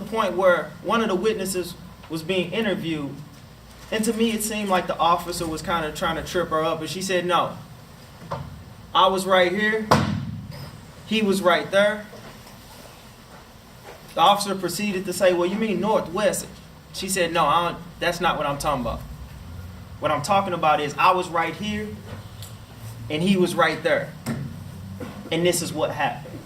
point where one of the witnesses was being interviewed, and to me it seemed like the officer was kind of trying to trip her up, and she said, no, I was right here, he was right there. The officer proceeded to say, well, you mean northwest? She said, no, that's not what I'm talking about. What I'm talking about is I was right here, and he was right there. And this is what happened.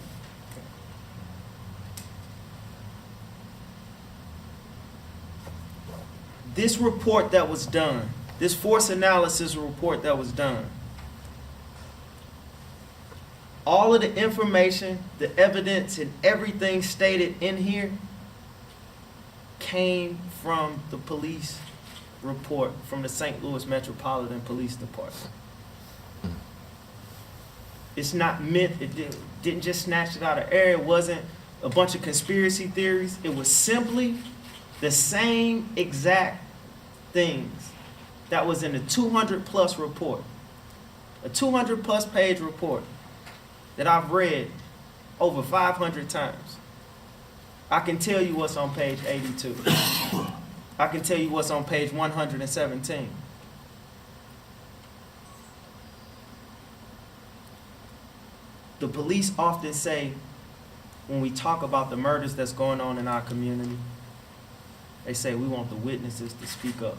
This report that was done, this force analysis report that was done, all of the information, the evidence, and everything stated in here came from the police report from the St. Louis Metropolitan Police Department. It's not myth. It didn't just snatch it out of air. It wasn't a bunch of conspiracy theories. It was simply the same exact things that was in the 200-plus report, a 200-plus page report that I've read over 500 times. I can tell you what's on page 82. I can tell you what's on page 117. The police often say, when we talk about the murders that's going on in our community, they say we want the witnesses to speak up.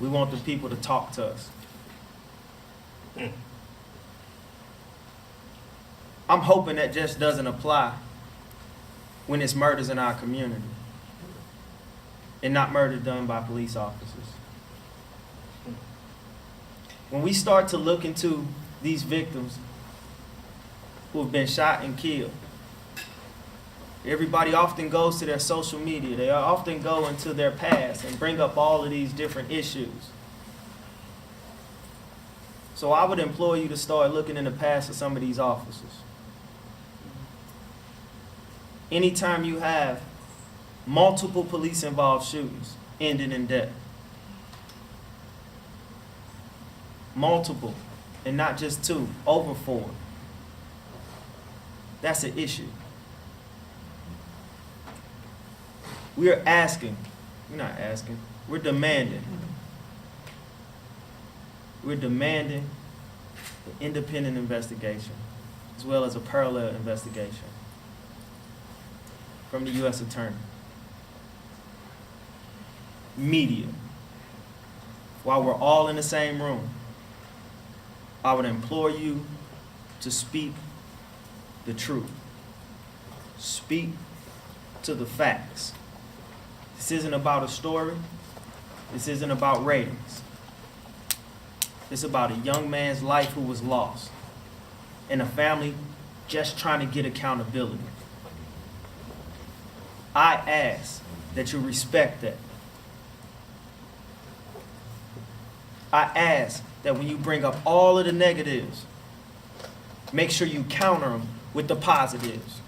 We want the people to talk to us. I'm hoping that just doesn't apply when it's murders in our community and not murder done by police officers. When we start to look into these victims who have been shot and killed, everybody often goes to their social media. They often go into their past and bring up all of these different issues. So I would implore you to start looking in the past of some of these officers. Anytime you have multiple police-involved shootings ending in death, multiple, and not just two, over 4, that's an issue. We're asking, we're not asking, we're demanding. We're demanding an independent investigation as well as a parallel investigation from the U.S. Attorney. Media. While we're all in the same room, I would implore you to speak the truth. Speak to the facts. This isn't about a story. This isn't about ratings. It's about a young man's life who was lost and a family just trying to get accountability. I ask that you respect that. I ask that when you bring up all of the negatives, make sure you counter them with the positives.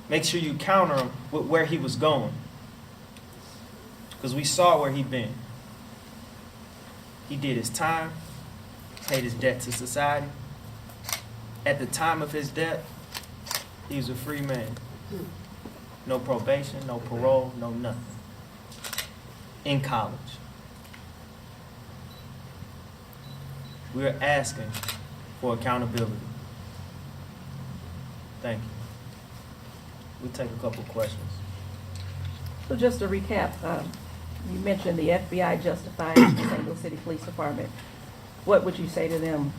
Make sure you counter them with where he was going. Because we saw where he'd been. He did his time, paid his debt to society. At the time of his death, he was a free man. No probation, no parole, no nothing. In college. We're asking for accountability. Thank you. We'll take a couple questions. So just to recap, you mentioned the FBI justified the St. Louis City Police Department. What would you say to them,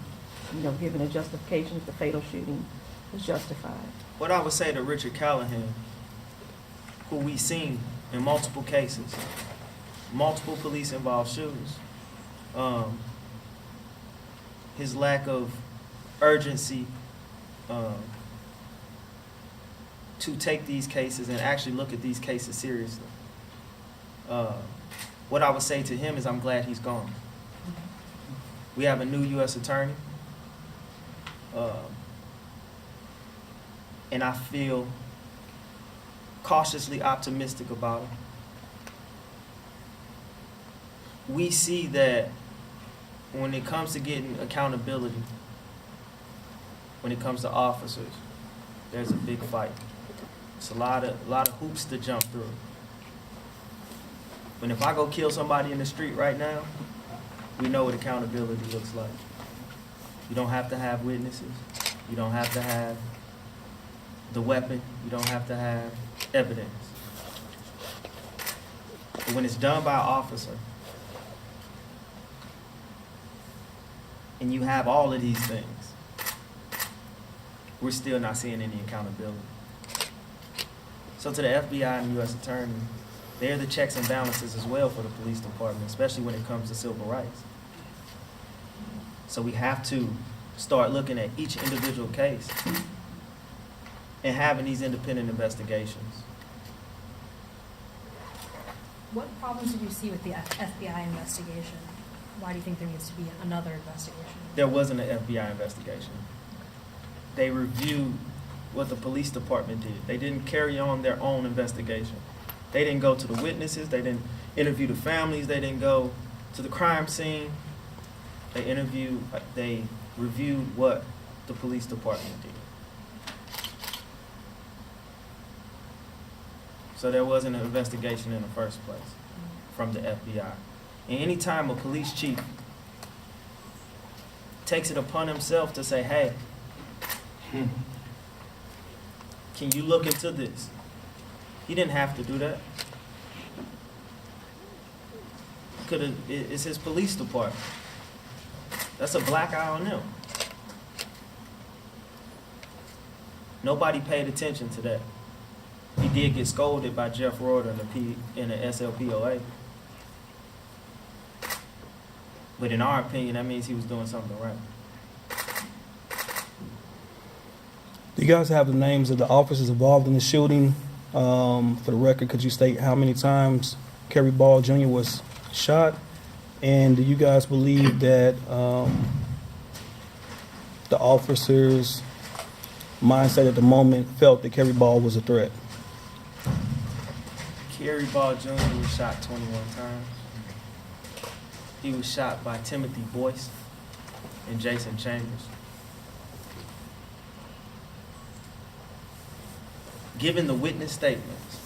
given a justification if the fatal shooting was justified? What I would say to Richard Callahan, who we've seen in multiple cases, multiple police-involved shootings, his lack of urgency to take these cases and actually look at these cases seriously. What I would say to him is I'm glad he's gone. We have a new U.S. attorney, and I feel cautiously optimistic about him. We see that when it comes to getting accountability, when it comes to officers, there's a big fight. It's a lot of hoops to jump through. But if I go kill somebody in the street right now, we know what accountability looks like. You don't have to have witnesses. You don't have to have the weapon. You don't have to have evidence. But when it's done by an officer, and you have all of these things, we're still not seeing any accountability. So to the FBI and the U.S. Attorney, they're the checks and balances as well for the police department, especially when it comes to civil rights. So we have to start looking at each individual case and having these independent investigations. What problems did you see with the FBI investigation? Why do you think there needs to be another investigation? There wasn't an FBI investigation. They reviewed what the police department did. They didn't carry on their own investigation. They didn't go to the witnesses. They didn't interview the families. They didn't go to the crime scene. They reviewed what the police department did. So there wasn't an investigation in the first place from the FBI. And anytime a police chief takes it upon himself to say, hey, can you look into this? He didn't have to do that. It's his police department. That's a black eye on them. Nobody paid attention to that. He did get scolded by Jeff Reuter in the SLPOA. But in our opinion, that means he was doing something right. Do you guys have the names of the officers involved in the shooting? For the record, could you state how many times Cary Ball Jr. was shot? And do you guys believe that the officers' mindset at the moment felt that Cary Ball was a threat? Cary Ball Jr. was shot 21 times. He was shot by Timothy Boyce and Jason Chambers. Given the witness statements,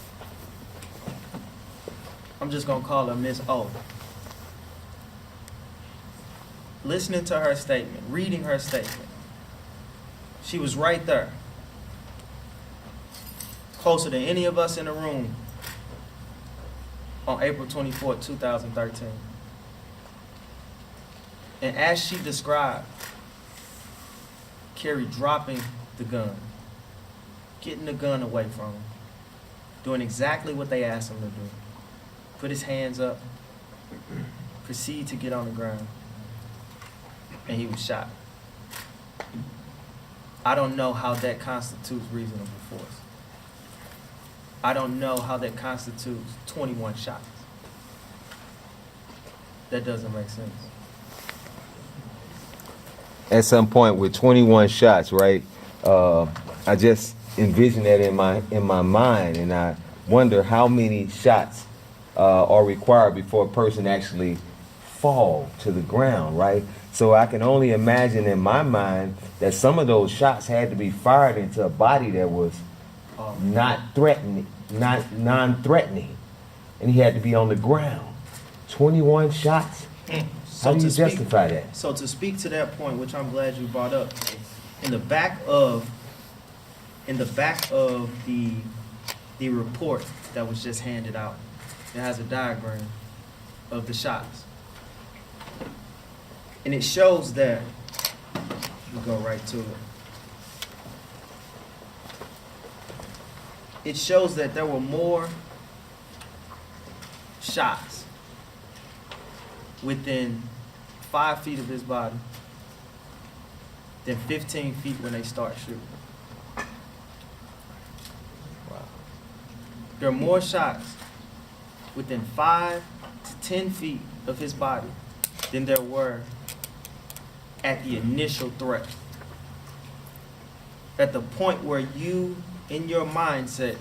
I'm just gonna call her Miss O. Listening to her statement, reading her statement, she was right there, closer than any of us in the room on April 24, 2013. And as she described, Cary dropping the gun, getting the gun away from him, doing exactly what they asked him to do. Put his hands up, proceed to get on the ground, and he was shot. I don't know how that constitutes reasonable force. I don't know how that constitutes 21 shots. That doesn't make sense. At some point with 21 shots, right? I just envision that in my mind, and I wonder how many shots are required before a person actually fall to the ground, right? So I can only imagine in my mind that some of those shots had to be fired into a body that was non-threatening, and he had to be on the ground. 21 shots. How do you justify that? So to speak to that point, which I'm glad you brought up, in the back of the report that was just handed out, it has a diagram of the shots. And it shows that, we'll go right to it. It shows that there were more shots within 5 feet of his body than 15 feet when they start shooting. Wow. There are more shots within 5 to 10 feet of his body than there were at the initial threat. At the point where you, in your mindset,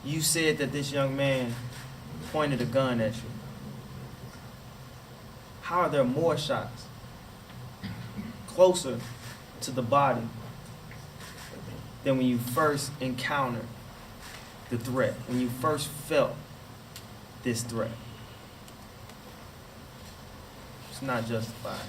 you said that this young man pointed a gun at you. How are there more shots closer to the body than when you first encountered the threat, when you first felt this threat. It's not justified.